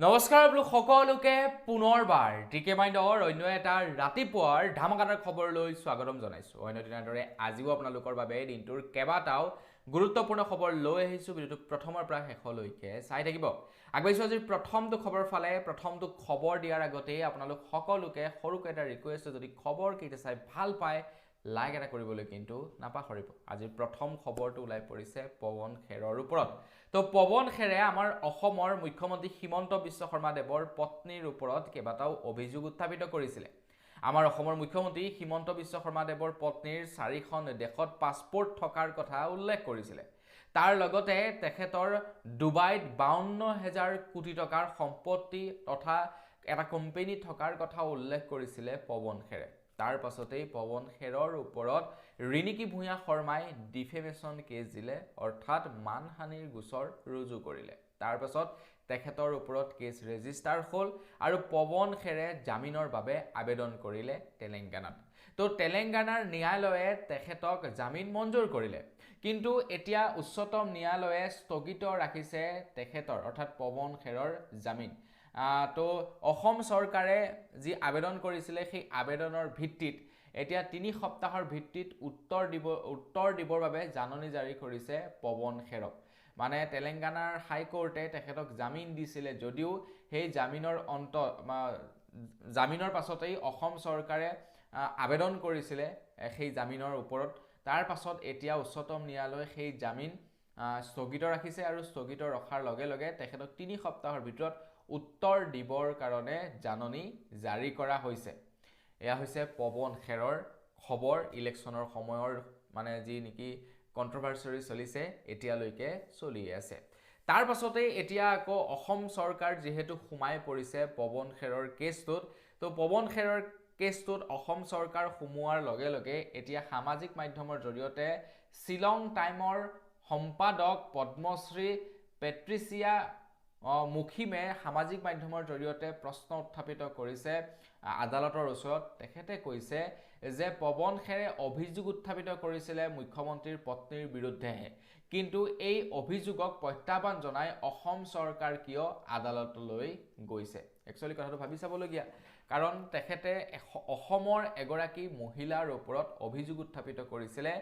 নমস্কাৰ বোলো সকলোকে পুনৰবাৰ ডিকে মাইণ্ডৰ অন্য এটা ৰাতিপুৱাৰ ধামাকাদাৰ খবৰলৈ স্বাগতম জনাইছো। অন্য দিনৰ দৰে আজিও আপোনালোকৰ বাবে দিনটোৰ কেইবাটাও গুৰুত্বপূৰ্ণ খবৰ লৈ আহিছো। ভিডিঅ'টো প্ৰথমৰ পৰা শেষলৈকে চাই থাকিব। আগবাঢ়িছো আজিৰ প্ৰথমটো খবৰ ফালে। প্ৰথমটো খবৰ দিয়াৰ আগতে আপোনালোক সকলোকে সৰুকৈ এটা ৰিকুৱেষ্ট, যদি খবৰ কেইটা চাই ভাল পায় লাইক এটা কৰিবলৈ কিন্তু নাপাহৰিব। আজিৰ প্ৰথম খবৰটো ওলাই পৰিছে পৱন খেৰৰ ওপৰত। তো পৱন খেৰে আমাৰ অসমৰ মুখ্যমন্ত্ৰী হিমন্ত বিশ্ব শৰ্মা দেৱৰ পত্নীৰ ওপৰত কেইবাটাও অভিযোগ উত্থাপিত কৰিছিলে। আমাৰ অসমৰ মুখ্যমন্ত্ৰী হিমন্ত বিশ্ব শৰ্মা দেৱৰ পত্নীৰ 4খন দেশত পাছপোৰ্ট থকাৰ কথা উল্লেখ কৰিছিলে। তাৰ লগতে তেখেতৰ ডুবাইত 52,000 কোটি টকাৰ সম্পত্তি তথা এটা কোম্পানী থকাৰ কথা উল্লেখ কৰিছিলে পৱন খেৰে। তাৰ পাছতেই পৱন খেৰৰ ওপৰত ৰিণিকী ভূঞা শৰ্মাই ডিফেমেশ্যন কেছ দিলে, অৰ্থাৎ মানহানিৰ গোচৰ ৰুজু কৰিলে। তাৰ পাছত তেখেতৰ ওপৰত কেছ ৰেজিষ্টাৰ হ'ল আৰু পৱন খেৰে জামিনৰ বাবে আবেদন কৰিলে তেলেংগানাত। তো তেলেংগানাৰ ন্যায়ালয়ে তেখেতক জামিন মঞ্জুৰ কৰিলে, কিন্তু এতিয়া উচ্চতম ন্যায়ালয়ে স্থগিত ৰাখিছে তেখেতৰ অৰ্থাৎ পৱন খেৰৰ জামিন। তো অসম চৰকাৰে যি আবেদন কৰিছিলে সেই আবেদনৰ ভিত্তিত এতিয়া 3 সপ্তাহৰ ভিত্তিত উত্তৰ দিবৰ বাবে জাননী জাৰি কৰিছে পৱন খেৰক। মানে তেলেংগানাৰ হাইকোৰ্টে তেখেতক জামিন দিছিলে যদিও সেই জামিনৰ পাছতেই অসম চৰকাৰে আবেদন কৰিছিলে সেই জামিনৰ ওপৰত। তাৰ পাছত এতিয়া উচ্চতম ন্যায়ালয়ে সেই জামিন স্থগিত ৰাখিছে আৰু স্থগিত ৰখাৰ লগে লগে তেখেতক 3 সপ্তাহৰ ভিতৰত উত্তৰ দিবৰ কাৰণে জাননী জাৰি কৰা হৈছে। এয়া হৈছে পৱন খেৰৰ খবৰ। ইলেকশ্যনৰ সময়ৰ মানে যি নেকি কণ্ট্ৰভাৰ্চি চলিছে এতিয়ালৈকে চলি আছে। তাৰ পাছতেই এতিয়া আকৌ অসম চৰকাৰ যিহেতু সোমাই পৰিছে পৱন খেৰৰ কেছটোত, তো পৱন খেৰৰ কেছটোত অসম চৰকাৰ সোমোৱাৰ লগে লগে এতিয়া সামাজিক মাধ্যমৰ জৰিয়তে শ্বিলং টাইমৰ সম্পাদক পদ্মশ্ৰী পেট্ৰিচিয়া মুখিমে সামাজিক মাধ্যমৰ জৰিয়তে প্ৰশ্ন উত্থাপিত কৰিছে আদালতৰ ওচৰত। তেখেতে কৈছে যে পৱন খেৰে অভিযোগ উত্থাপিত কৰিছিলে মুখ্যমন্ত্ৰীৰ পত্নীৰ বিৰুদ্ধেহে, কিন্তু এই অভিযোগক প্ৰত্যাহ্বান জনাই অসম চৰকাৰ কিয় আদালতলৈ গৈছে। একচুৱেলি কথাটো ভাবি চাবলগীয়া, কাৰণ তেখেতে অসমৰ এগৰাকী মহিলাৰ ওপৰত অভিযোগ উত্থাপিত কৰিছিলে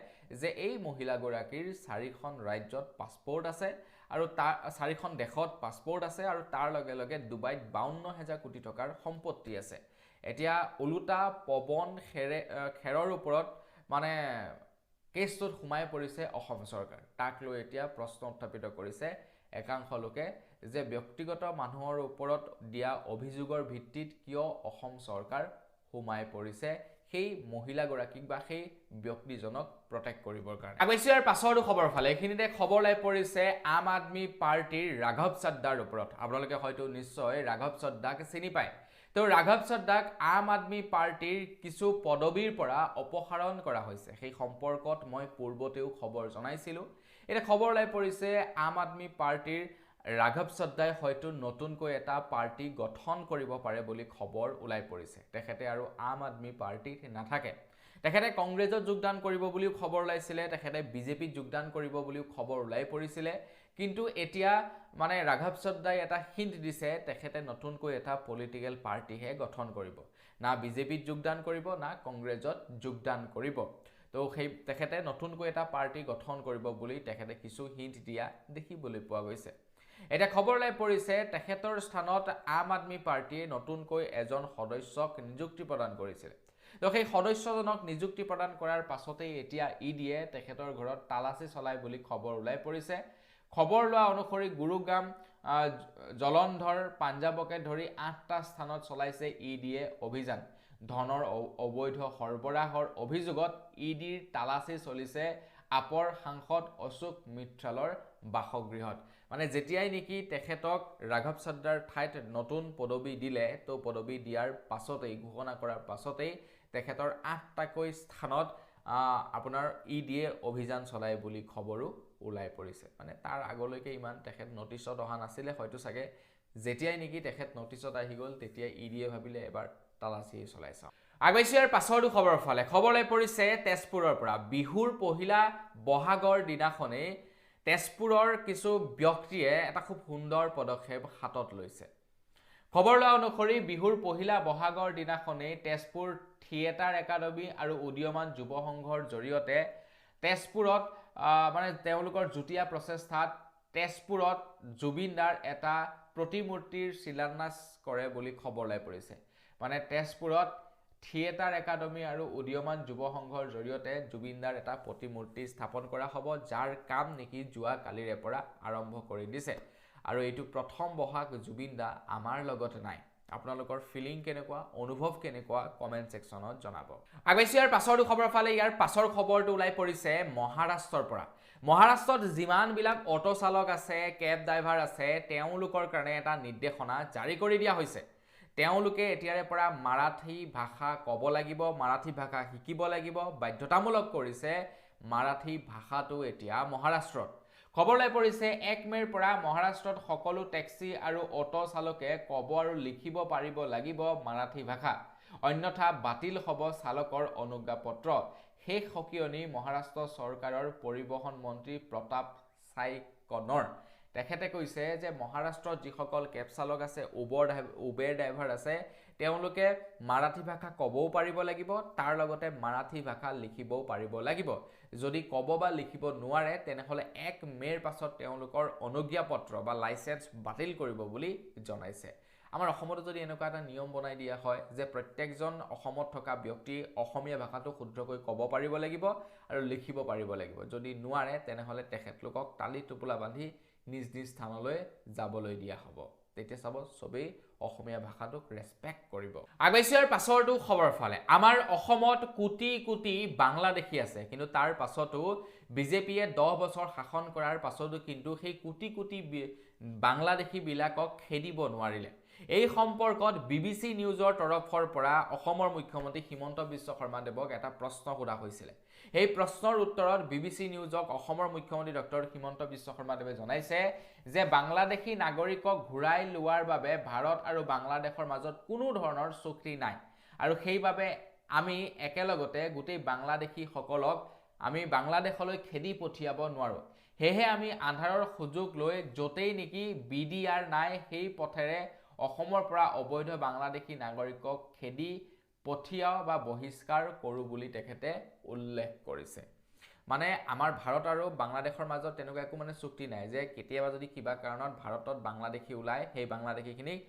যে এই মহিলাগৰাকীৰ 4খন ৰাজ্যত পাছপোৰ্ট আছে আৰু তাৰ 4খন দেশত পাছপোৰ্ট আছে আৰু তাৰ লগে লগে ডুবাইত 52,000 কোটি টকাৰ সম্পত্তি আছে। এতিয়া ওলোটা পৱন খেৰৰ ওপৰত মানে কেছটোত সোমাই পৰিছে অসম চৰকাৰ। তাক লৈ এতিয়া প্ৰশ্ন উত্থাপিত কৰিছে একাংশ লোকে যে ব্যক্তিগত মানুহৰ ওপৰত দিয়া অভিযোগৰ ভিত্তিত কিয় অসম চৰকাৰ সোমাই পৰিছে সেই মহিলাগৰাকীক বা সেই ব্যক্তিজনক প্ৰটেক্ট কৰিবৰ কাৰণে। আগবাঢ়িছো ইয়াৰ পাছৰটো খবৰ ফালে। এইখিনিতে খবৰ লাই পৰিছে আম আদমি পাৰ্টিৰ ৰাঘৱ চাদ্দাৰ ওপৰত। আপোনালোকে হয়তো নিশ্চয় ৰাঘৱ চাদ্দাক চিনি পায়। তো ৰাঘৱ চাদ্দাক আম আদমি পাৰ্টিৰ কিছু পদবীৰ পৰা অপসাৰণ কৰা হৈছে। সেই সম্পৰ্কত মই পূৰ্বতেও খবৰ জনাইছিলোঁ। এতিয়া খবৰ ওলাই পৰিছে আম আদমি পাৰ্টিৰ ৰাঘৱ চাদ্দাই হয়তো নতুনকৈ এটা পাৰ্টি গঠন কৰিব পাৰে বুলি খবৰ ওলাই পৰিছে। তেখেতে আৰু আম আদমি পাৰ্টিত নাথাকে। তেখেতে কংগ্ৰেছত যোগদান কৰিব বুলিও খবৰ ওলাইছিলে, তেখেতে বিজেপিত যোগদান কৰিব বুলিও খবৰ ওলাই পৰিছিলে, কিন্তু এতিয়া মানে ৰাঘৱ চাদ্দাই এটা হিণ্ট দিছে তেখেতে নতুনকৈ এটা পলিটিকেল পাৰ্টিহে গঠন কৰিব। না বিজেপিত যোগদান কৰিব না কংগ্ৰেছত যোগদান কৰিব। তো তেখেতে নতুনকৈ এটা পাৰ্টি গঠন কৰিব বুলি তেখেতে কিছু হিণ্ট দিয়া দেখিবলৈ পোৱা গৈছে। এতিয়া খবৰ ওলাই পৰিছে তেখেতৰ স্থানত আম আদমি পাৰ্টিয়ে নতুনকৈ এজন সদস্যক নিযুক্তি প্ৰদান কৰিছিল। তো সেই সদস্যজনক নিযুক্তি প্ৰদান কৰাৰ পাছতেই এতিয়া ইডিয়ে তেখেতৰ ঘৰত তালাচী চলাই বুলি খবৰ ওলাই পৰিছে। খবৰ লোৱা অনুসৰি গুৰুগ্ৰাম, জলন্ধৰ, পাঞ্জাৱকে ধৰি 8টা স্থানত চলাইছে ইডিয়ে অভিযান। ধনৰ অবৈধ সৰবৰাহৰ অভিযোগত ইডিৰ তালাচী চলিছে আপৰ সাংসদ অশোক মিত্ৰালৰ বাসগৃহত। মানে যেতিয়াই নেকি তেখেতক ৰাঘৱ চাদ্দাৰ ঠাইত নতুন পদবী দিলে, তো পদবী দিয়াৰ পাছতেই ঘোষণা কৰাৰ পাছতেই তেখেতৰ 8টাকৈ স্থানত আপোনাৰ ইডিয়ে অভিযান চলাই বুলি খবৰো ওলাই পৰিছে। মানে তাৰ আগলৈকে ইমান তেখেত নটিছত অহা নাছিলে, হয়তো চাগে যেতিয়াই নেকি তেখেত নটিছত আহি গ'ল তেতিয়াই ইডিয়ে ভাবিলে এবাৰ তালাচী চলাই চাওঁ। আগবাঢ়িছো ইয়াৰ পাছৰটো খবৰৰ ফালে। খবৰ ওলাই পৰিছে তেজপুৰৰ পৰা। বিহুৰ পহিলা বহাগৰ দিনাখনেই তেজপুৰৰ কিছু ব্যক্তিয়ে এটা খুব সুন্দৰ পদক্ষেপ হাতত লৈছে। খবৰ লোৱা অনুসৰি বিহুৰ পহিলা বহাগৰ দিনাখনেই তেজপুৰ থিয়েটাৰ একাডেমী আৰু উদীয়মান যুৱ সংঘৰ জৰিয়তে তেজপুৰত মানে তেওঁলোকৰ যুটীয়া প্ৰচেষ্টাত তেজপুৰত জুবিন দাৰ এটা প্ৰতিমূৰ্তিৰ শিলান্যাস কৰে বুলি খবৰ ওলাই পৰিছে। মানে তেজপুৰত থিয়েটাৰ একাডেমী আৰু উদীয়মান যুৱ সংঘৰ জৰিয়তে জুবিন দাৰ এটা প্ৰতিমূৰ্তি স্থাপন কৰা হ'ব, যাৰ কাম নেকি যোৱা কালিৰে পৰা আৰম্ভ কৰি দিছে। আৰু এইটো প্ৰথম বহাগ জুবিন দা আমাৰ লগত নাই। আপোনালোকৰ ফিলিং কেনেকুৱা, অনুভৱ কেনেকুৱা, কমেণ্ট ছেকশ্যনত জনাব। আগবাইছোঁ ইয়াৰ পাছৰটো খবৰ ফালে। ইয়াৰ পাছৰ খবৰটো ওলাই পৰিছে মহাৰাষ্ট্ৰৰ পৰা। মহাৰাষ্ট্ৰত যিমানবিলাক অটো চালক আছে, কেব ড্ৰাইভাৰ আছে, তেওঁলোকৰ কাৰণে এটা নিৰ্দেশনা জাৰি কৰি দিয়া হৈছে। তেওঁলোকে এতিয়াৰে পৰা মাৰাঠী ভাষা ক'ব লাগিব, মাৰাঠী ভাষা শিকিব লাগিব, বাধ্যতামূলক কৰিছে মাৰাঠী ভাষাটো এতিয়া মহাৰাষ্ট্ৰত। খবৰ ওলাই পৰিছে 1 মে'ৰ পৰা মহাৰাষ্ট্ৰত সকলো টেক্সি আৰু অটো চালকে ক'ব আৰু লিখিব পাৰিব লাগিব মাৰাঠী ভাষা, অন্যথা বাতিল হ'ব চালকৰ অনুজ্ঞাপত্ৰ। শেষ সকিয়নি মহাৰাষ্ট্ৰ চৰকাৰৰ পৰিবহণ মন্ত্ৰী প্ৰতাপ চাইকনৰ। তেখেতে কৈছে যে মহাৰাষ্ট্ৰত যিসকল কেব চালক আছে, উবেৰ ড্ৰাইভাৰ আছে, তেওঁলোকে মাৰাঠী ভাষা ক'বও পাৰিব লাগিব, তাৰ লগতে মাৰাঠী ভাষা লিখিবও পাৰিব লাগিব। যদি ক'ব বা লিখিব নোৱাৰে তেনেহ'লে 1 মে'ৰ পাছত তেওঁলোকৰ অনুজ্ঞাপত্ৰ বা লাইচেন্স বাতিল কৰিব বুলি জনাইছে। আমাৰ অসমতো যদি এনেকুৱা এটা নিয়ম বনাই দিয়া হয় যে প্ৰত্যেকজন অসমত থকা ব্যক্তি অসমীয়া ভাষাটো শুদ্ধকৈ ক'ব পাৰিব লাগিব আৰু লিখিব পাৰিব লাগিব, যদি নোৱাৰে তেনেহ'লে তেখেতলোকক টালি টোপোলা বান্ধি নিজ নিজ স্থানলৈ যাবলৈ দিয়া হ'ব। তেতিয়া চাব চবেই অসমীয়া ভাষাটোক ৰেছপেক্ট কৰিব। আগবাইছোঁ ইয়াৰ পাছৰটো খবৰ ফালে। আমাৰ অসমত কোটি কোটি বাংলাদেশী আছে, কিন্তু তাৰ পাছতো বিজেপিয়ে 10 বছৰ শাসন কৰাৰ পাছতো কিন্তু সেই কোটি কোটি বাংলাদেশীবিলাকক খেদিব নোৱাৰিলে। এই সম্পৰ্কত BBC নিউজৰ তৰফৰ পৰা অসমৰ মুখ্যমন্ত্ৰী হিমন্ত বিশ্ব শৰ্মাদেৱক এটা প্ৰশ্ন সোধা হৈছিলে। এই প্ৰশ্নৰ উত্তৰত BBC নিউজক অসমৰ মুখ্যমন্ত্ৰী ডক্টৰ হিমন্ত বিশ্ব শৰ্মাদেৱে জনাইছে যে বাংলাদেশী নাগৰিকক ঘূৰাই লোৱাৰ বাবে ভাৰত আৰু বাংলাদেশৰ মাজত কোনো ধৰণৰ চুক্তি নাই, আৰু সেইবাবে আমি একেলগতে গোটেই বাংলাদেশীসকলক আমি বাংলাদেশলৈ খেদি পঠিয়াব নোৱাৰোঁ। সেয়েহে আমি আন্ধাৰৰ সুযোগ লৈ য'তেই নেকি BDR নাই সেই পথেৰে অসমৰ পৰা অবৈধ বাংলাদেশী নাগৰিকক খেদি পঠিয়াও বা বহিষ্কাৰ কৰোঁ বুলি তেখেতে উল্লেখ কৰিছে। মানে আমাৰ ভাৰত আৰু বাংলাদেশৰ মাজত তেনেকুৱা একো মানে চুক্তি নাই যে কেতিয়াবা যদি কিবা কাৰণত ভাৰতত বাংলাদেশী ওলায় সেই বাংলাদেশীখিনিক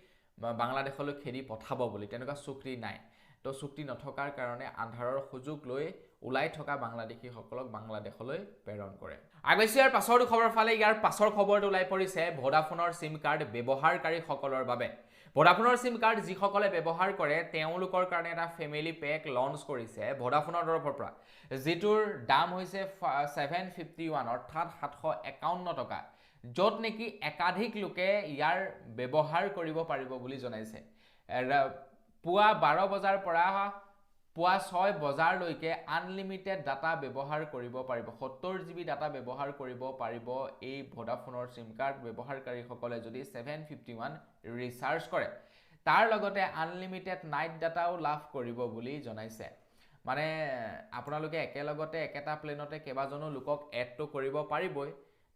বাংলাদেশলৈ খেদি পঠাব বুলি, তেনেকুৱা চুক্তি নাই। তো চুক্তি নথকাৰ কাৰণে আন্ধাৰৰ সুযোগ লৈ ওলাই থকা বাংলাদেশীসকলক বাংলাদেশলৈ প্ৰেৰণ কৰে। আগবাইছোঁ ইয়াৰ পাছৰটো খবৰ ফালে। ইয়াৰ পাছৰ খবৰটো ওলাই পৰিছে ভোডাফোনৰ চিম কাৰ্ড ব্যৱহাৰকাৰীসকলৰ বাবে। ভোডাফোনৰ চিম কাৰ্ড যিসকলে ব্যৱহাৰ কৰে তেওঁলোকৰ কাৰণে এটা ফেমিলি পেক লঞ্চ কৰিছে ভোডাফোনৰ তৰফৰ পৰা, যিটোৰ দাম হৈছে 751 অৰ্থাৎ 751 টকা, য'ত নেকি একাধিক লোকে ইয়াৰ ব্যৱহাৰ কৰিব পাৰিব বুলি জনাইছে। পুৱা 12 বজাৰ পৰা পুৱা 6 বজালৈকে আনলিমিটেড ডাটা ব্যৱহাৰ কৰিব পাৰিব, 70 GB ডাটা ব্যৱহাৰ কৰিব পাৰিব এই ভোডাফোনৰ চিম কাৰ্ড ব্যৱহাৰকাৰীসকলে যদি 751 ৰিচাৰ্জ কৰে। তাৰ লগতে আনলিমিটেড নাইট ডাটাও লাভ কৰিব বুলি জনাইছে। মানে আপোনালোকে একেলগতে একেটা প্লেনতে কেইবাজনো লোকক এডটো কৰিব পাৰিবই,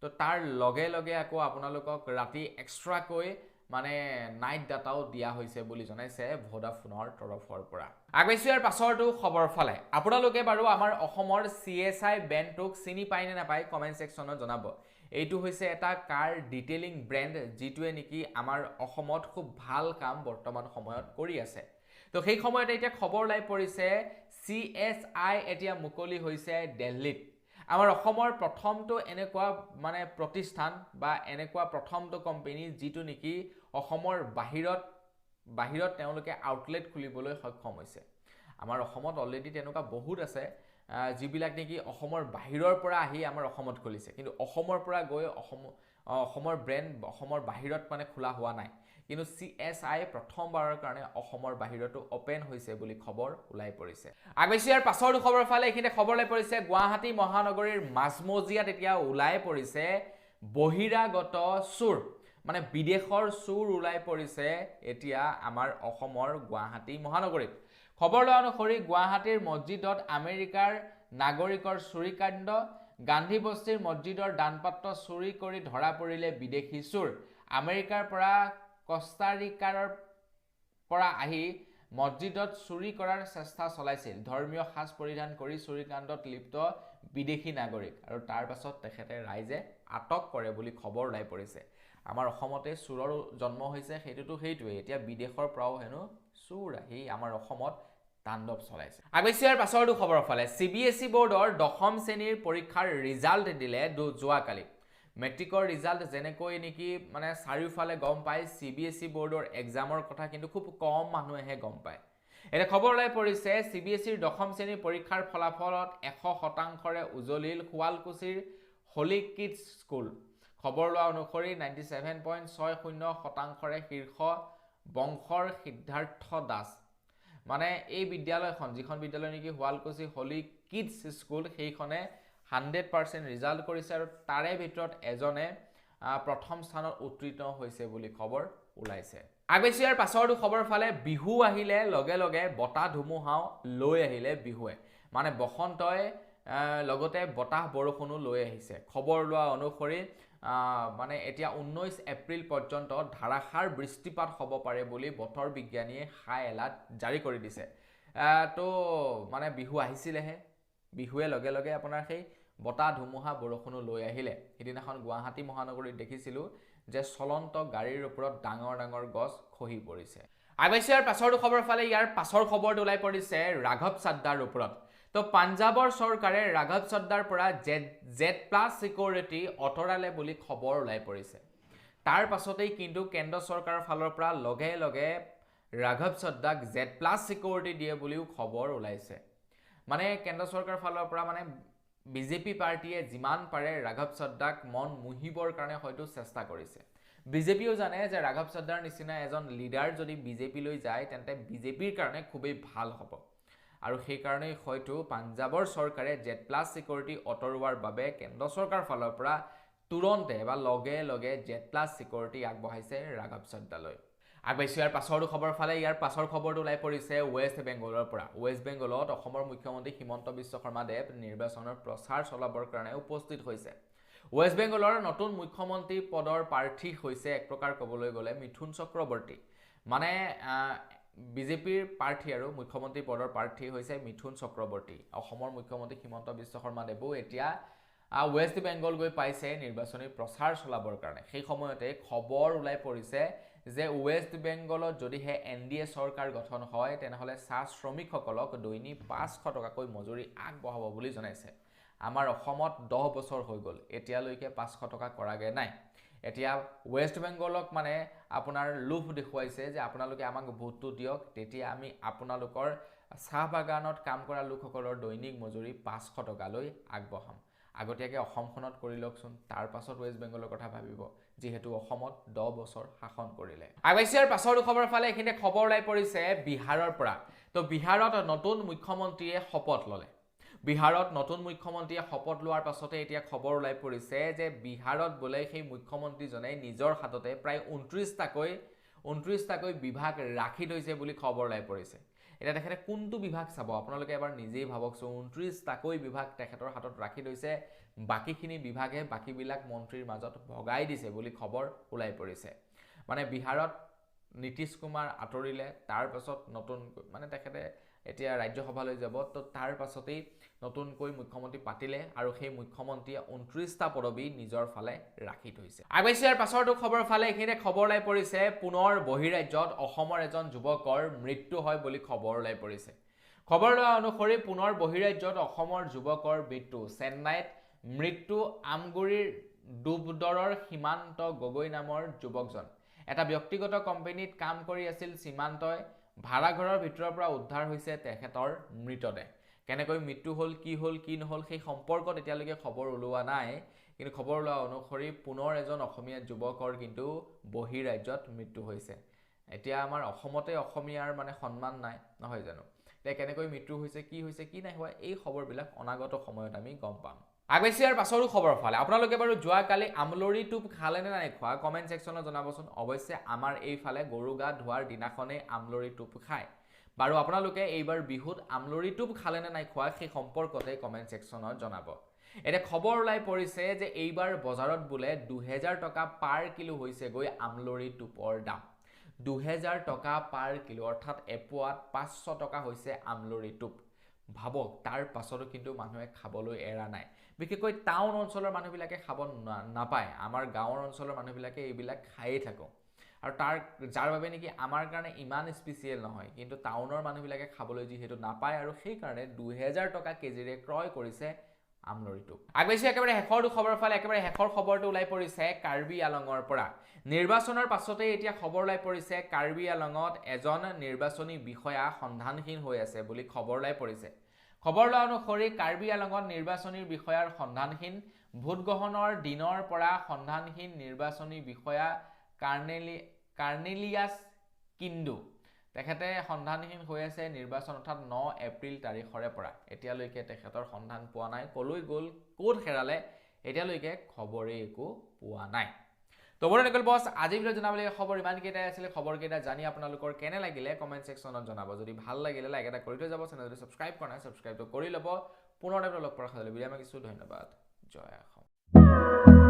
তো তাৰ লগে লগে আকৌ আপোনালোকক ৰাতি এক্সট্ৰাকৈ মানে নাইট ডাটাও দিয়া হৈছে বুলি জনাইছে ভোডাফোনৰ তৰফৰ পৰা। আগবাইছোঁ ইয়াৰ পাছৰটো খবৰ ফালে। আপোনালোকে বাৰু আমাৰ অসমৰ CSI ব্ৰেণ্ডটোক চিনি পায় নে নাপায় কমেণ্ট ছেকশ্যনত জনাব। এইটো হৈছে এটা কাৰ ডিটেইলিং ব্ৰেণ্ড, যিটোৱে নেকি আমাৰ অসমত খুব ভাল কাম বৰ্তমান সময়ত কৰি আছে। তো সেই সময়তে এতিয়া খবৰ ওলাই পৰিছে CSI এতিয়া মুকলি হৈছে দিল্লীত। আমাৰ অসমৰ প্ৰথমটো এনেকুৱা মানে প্ৰতিষ্ঠান বা এনেকুৱা প্ৰথমটো কোম্পানী যিটো নেকি অসমৰ বাহিৰত তেওঁলোকে আউটলেট খুলিবলৈ সক্ষম হৈছে। আমাৰ অসমত অলৰেডি তেনেকুৱা বহুত আছে যিবিলাক নেকি অসমৰ বাহিৰৰ পৰা আহি আমাৰ অসমত খুলিছে, কিন্তু অসমৰ পৰা গৈ অসমৰ ব্ৰেণ্ড অসমৰ বাহিৰত মানে খোলা হোৱা নাই। কিন্তু CSI প্ৰথমবাৰৰ কাৰণে অসমৰ বাহিৰতো অপেন হৈছে বুলি খবৰ ওলাই পৰিছে। আগবাইছোঁ ইয়াৰ পাছৰটো খবৰ ফালে। এইখিনিতে খবৰ ওলাই পৰিছে গুৱাহাটী মহানগৰীৰ মাজমজিয়াত এতিয়া ওলাই পৰিছে বহিৰাগত চোৰ, মানে বিদেশৰ চোৰ ওলাই পৰিছে এতিয়া আমাৰ অসমৰ গুৱাহাটী মহানগৰীত। খবৰ লোৱা অনুসৰি গুৱাহাটীৰ মছজিদত আমেৰিকাৰ নাগৰিকৰ চুৰিকাণ্ড, গান্ধী বস্তিৰ মছজিদৰ দানপাত্ৰ চুৰি কৰি ধৰা পৰিলে বিদেশী চোৰ। আমেৰিকাৰ পৰা কষ্টাৰিকাৰ পৰা আহি মছজিদত চুৰি কৰাৰ চেষ্টা চলাইছিল। ধৰ্মীয় সাজ পৰিধান কৰি চুৰিকাণ্ডত লিপ্ত বিদেশী নাগৰিক আৰু তাৰ পাছত তেখেতে ৰাইজে আটক কৰে বুলি খবৰ ওলাই পৰিছে। আমাৰ অসমতে চোৰৰ জন্ম হৈছে, সেইটোৱে এতিয়া বিদেশৰ পৰাও হেনো চোৰ আহি আমাৰ অসমত তাণ্ডৱ চলাইছে। আগৈছিয়াৰ পাছৰটো খবৰৰ ফালে CBSE বোৰ্ডৰ 10ম শ্ৰেণীৰ পৰীক্ষাৰ ৰিজাল্ট দিলে যোৱাকালি। মেট্ৰিকৰ ৰিজাল্ট যেনেকৈ নেকি মানে চাৰিওফালে গম পায় CBSE বোৰ্ডৰ এক্সামৰ কথা, কিন্তু খুব কম মানুহেহে গম পায়। এতিয়া খবৰ ওলাই পৰিছে CBSEৰ 10ম শ্ৰেণীৰ পৰীক্ষাৰ ফলাফলত 100%ৰে উজলিল শুৱালকুছিৰ হলি কিডছ স্কুল। খবৰ লোৱা অনুসৰি 97.60%ৰে শীৰ্ষ বংশৰ সিদ্ধাৰ্থ দাস। মানে এই বিদ্যালয়খন, যিখন বিদ্যালয় নেকি শুৱালকুছি হলি কিডছ স্কুল, সেইখনে 100% ৰিজাল্ট কৰিছে আৰু তাৰে ভিতৰত এজনে প্ৰথম স্থানত উত্তীৰ্ণ হৈছে বুলি খবৰ ওলাইছে। আগৈছিয়াৰ পাছৰটো খবৰ ফালে বিহু আহিলে লগে লগে বতাহ ধুমুহাও লৈ আহিলে বিহুৱে। মানে বসন্তই লগতে বতাহ বৰষুণো লৈ আহিছে। খবৰ লোৱা অনুসৰি মানে এতিয়া 19 এপ্ৰিল পৰ্যন্ত ধাৰাসাৰ বৃষ্টিপাত হ'ব পাৰে বুলি বতৰ বিজ্ঞানীয়ে হাই এলাৰ্ট জাৰি কৰি দিছে। তো মানে বিহু আহিছিলেহে, বিহুৱে লগে লগে আপোনাৰ সেই বতাহ ধুমুহা বৰষুণো লৈ আহিলে। সিদিনাখন গুৱাহাটী মহানগৰীত দেখিছিলোঁ যে চলন্ত গাড়ীৰ ওপৰত ডাঙৰ ডাঙৰ গছ খহি পৰিছে। আগৈছিয়াৰ পাছৰটো খবৰ ফালে ইয়াৰ পাছৰ খবৰটো ওলাই পৰিছে ৰাঘৱ চাদ্দাৰ ওপৰত। তো পাঞ্জাবৰ চৰকাৰে ৰাঘৱ চাদ্দাৰ পৰা Z+ চিকিউৰিটি আঁতৰালে বুলি খবৰ ওলাই পৰিছে। তাৰ পাছতেই কিন্তু কেন্দ্ৰ চৰকাৰৰ ফালৰ পৰা লগে লগে ৰাঘৱ চাদ্দাক Z+ চিকিউৰিটি দিয়ে বুলিও খবৰ ওলাইছে। মানে কেন্দ্ৰ চৰকাৰৰ ফালৰ পৰা মানে বিজেপি পাৰ্টিয়ে যিমান পাৰে ৰাঘৱ চাদ্দাক মন মুহিবৰ কাৰণে হয়তো চেষ্টা কৰিছে। বিজেপিও জানে যে ৰাঘৱ চাদ্দাৰ নিচিনা এজন লিডাৰ যদি বিজেপিলৈ যায় তেন্তে বিজেপিৰ কাৰণে খুবেই ভাল হ'ব, আৰু সেইকাৰণেই হয়তো পাঞ্জাবৰ চৰকাৰে Z+ চিকিউৰিটি আঁতৰোৱাৰ বাবে কেন্দ্ৰ চৰকাৰৰ ফালৰ পৰা তুৰন্তে বা লগে লগে Z+ চিকিউৰিটি আগবঢ়াইছে ৰাঘৱ চাদ্দালৈ। আগবাইছো পাছৰটো খবৰ ফালে ইয়াৰ পাছৰ খবৰটো ওলাই পৰিছে ৱেষ্ট বেংগলৰ পৰা। ৱেষ্ট বেংগলত অসমৰ মুখ্যমন্ত্ৰী হিমন্ত বিশ্ব শৰ্মা দেৱ নিৰ্বাচনৰ প্ৰচাৰ চলাবৰ কাৰণে উপস্থিত হৈছে। ৱেষ্ট বেংগলৰ নতুন মুখ্যমন্ত্ৰী পদৰ প্ৰাৰ্থী হৈছে এক প্ৰকাৰ ক'বলৈ গ'লে মিথুন চক্ৰৱৰ্তী। মানে বিজেপিৰ প্ৰাৰ্থী আৰু মুখ্যমন্ত্ৰী পদৰ প্ৰাৰ্থী হৈছে মিথুন চক্ৰৱৰ্তী। অসমৰ মুখ্যমন্ত্ৰী হিমন্ত বিশ্ব শৰ্মা দেৱো এতিয়া ৱেষ্ট বেংগল গৈ পাইছে নিৰ্বাচনী প্ৰচাৰ চলাবৰ কাৰণে। সেই সময়তে খবৰ ওলাই পৰিছে যে ৱেষ্ট বেংগলত যদিহে NDA চৰকাৰ গঠন হয় তেনেহ'লে চাহ শ্ৰমিকসকলক দৈনিক 500 টকাকৈ মজুৰি আগবঢ়াব বুলি জনাইছে। আমাৰ অসমত 10 বছৰ হৈ গ'ল, এতিয়ালৈকে 500 টকা কৰাগে নাই। এতিয়া ৱেষ্ট বেংগলক মানে আপোনাৰ লোভ দেখুৱাইছে যে আপোনালোকে আমাক ভোটটো দিয়ক, তেতিয়া আমি আপোনালোকৰ চাহ বাগানত কাম কৰা লোকসকলৰ দৈনিক মজুৰি 500 টকালৈ আগবঢ়াম। আগতীয়াকৈ অসমখনত কৰি লওকচোন, তাৰ পাছত ৱেষ্ট বেংগলৰ কথা ভাবিব, যিহেতু অসমত 10 বছৰ শাসন কৰিলে। আগৈছিয়াৰ পাছৰ খবৰ ফালে এইখিনিতে খবৰ ওলাই পৰিছে বিহাৰৰ পৰা। তো বিহাৰত নতুন মুখ্যমন্ত্ৰীয়ে শপত ল'লে। বিহাৰত নতুন মুখ্যমন্ত্ৰীয়ে শপত লোৱাৰ পাছতে এতিয়া খবৰ ওলাই পৰিছে যে বিহাৰত বোলে সেই মুখ্যমন্ত্ৰীজনে নিজৰ হাততে প্ৰায় 29টাকৈ বিভাগ ৰাখি থৈছে বুলি খবৰ ওলাই পৰিছে। এতিয়া তেখেতে কোনটো বিভাগ চাব আপোনালোকে এবাৰ নিজেই ভাবকচোন। 29টাকৈ বিভাগ তেখেতৰ হাতত ৰাখি থৈছে, বাকীখিনি বিভাগে বাকীবিলাক মন্ত্ৰীৰ মাজত ভগাই দিছে বুলি খবৰ ওলাই পৰিছে। মানে বিহাৰত নীতিশ কুমাৰ আঁতৰিলে, তাৰ পাছত নতুন মানে তেখেতে এতিয়া ৰাজ্যসভালৈ যাব, তো তাৰ পাছতেই নতুনকৈ মুখ্যমন্ত্ৰী পাতিলে আৰু সেই মুখ্যমন্ত্ৰীয়ে 29টা পদবী নিজৰ ফালে ৰাখি থৈছে। আগৈছিয়াৰ পাছৰটো খবৰ ফালে এইখিনিতে খবৰ ওলাই পৰিছে পুনৰ বহিৰাজ্যত অসমৰ এজন যুৱকৰ মৃত্যু হয় বুলি খবৰ ওলাই পৰিছে। খবৰ লোৱা অনুসৰি পুনৰ বহিৰাজ্যত অসমৰ যুৱকৰ মৃত্যু। চেন্নাইত মৃত্যু আমগুৰিৰ ডুবদৰৰ সীমান্ত গগৈ নামৰ যুৱকজন। এটা ব্যক্তিগত কোম্পানীত কাম কৰি আছিল সীমান্তই। ভাড়াঘৰৰ ভিতৰৰ পৰা উদ্ধাৰ হৈছে তেখেতৰ মৃতদেহ। কেনেকৈ মৃত্যু হ'ল, কি নহ'ল সেই সম্পৰ্কত এতিয়ালৈকে খবৰ ওলোৱা নাই, কিন্তু খবৰ লোৱা অনুসৰি পুনৰ এজন অসমীয়া যুৱকৰ কিন্তু বহিৰাজ্যত মৃত্যু হৈছে। এতিয়া আমাৰ অসমতে অসমীয়াৰ মানে সন্মান নাই, নহয় জানো? এতিয়া কেনেকৈ মৃত্যু হৈছে, কি নাই হোৱা, এই খবৰবিলাক অনাগত সময়ত আমি গম পাম। আগৈছিয়াৰ পাছৰো খবৰ ফালে আপোনালোকে বাৰু যোৱাকালি আমলৰি টোপ খালেনে নাই খোৱা কমেণ্ট ছেকশ্যনত জনাবচোন। অৱশ্যে আমাৰ এইফালে গৰু গা ধোৱাৰ দিনাখনেই আমলৰি টোপ খায়। বাৰু আপোনালোকে এইবাৰ বিহুত আমলৰি টোপ খালেনে নাই খোৱা সেই সম্পৰ্কতে কমেণ্ট ছেকশ্যনত জনাব। এতিয়া খবৰ ওলাই পৰিছে যে এইবাৰ বজাৰত বোলে 2000 টকা পাৰ কিলো হৈছেগৈ আমলৰি টোপৰ দাম। 2000 টকা পাৰ কিলো, অৰ্থাৎ এপোৱাত 500 টকা হৈছে আমলৰি টোপ। ভাবক, তাৰ পাছতো কিন্তু মানুহে খাবলৈ এৰা নাই। বিশেষকৈ টাউন অঞ্চলৰ মানুহবিলাকে খাব নাপায়, আমাৰ গাঁৱৰ অঞ্চলৰ মানুহবিলাকে এইবিলাক খায়েই থাকোঁ। আৰু যাৰ বাবে নেকি আমাৰ কাৰণে ইমান স্পেচিয়েল নহয়, কিন্তু টাউনৰ মানুহবিলাকে খাবলৈ যিহেতু নাপায় আৰু সেইকাৰণে 2000 টকা কেজিৰে ক্ৰয় কৰিছে আমলৰিটো। আগবাঢ়িছোঁ একেবাৰে শেষৰটো খবৰৰ ফালে। একেবাৰে শেষৰ খবৰটো ওলাই পৰিছে কাৰ্বি আলঙৰ পৰা। নিৰ্বাচনৰ পাছতেই এতিয়া খবৰ ওলাই পৰিছে কাৰ্বি আলঙত এজন নিৰ্বাচনী বিষয়া সন্ধানহীন হৈ আছে বুলি খবৰ ওলাই পৰিছে। খবৰ লোৱা অনুসৰি কাৰ্বি আলঙত নিৰ্বাচনী বিষয়াৰ সন্ধানহীন। ভোটগ্ৰহণৰ দিনৰ পৰা সন্ধানহীন নিৰ্বাচনী বিষয়া কাৰ্নেলিয়াছ কিণ্ডু। তেখেতে সন্ধানহীন হৈ আছে নিৰ্বাচন অৰ্থাৎ 9 এপ্ৰিল তাৰিখৰে পৰা। এতিয়ালৈকে তেখেতৰ সন্ধান পোৱা নাই। কলৈ গ'ল, ক'ত হেৰালে, এতিয়ালৈকে খবৰেই একো পোৱা নাই। তো বন্ধুসকল, বছ আজিৰ ভিডিঅ'ত জনাবলগীয়া খবৰ ইমানকেইটাই আছিলে। খবৰকেইটা জানি আপোনালোকৰ কেনে লাগিলে কমেণ্ট ছেকশ্যনত জনাব। যদি ভাল লাগিলে লাইক এটা কৰি থৈ যাব। চেনেল যদি ছাবস্ক্ৰাইব কৰা নাই ছাবস্ক্ৰাইবটো কৰি ল'ব। পুনৰ লগ পোৱাৰ সাজলৈ বিদায় মাগিছোঁ। ধন্যবাদ। জয় অসম।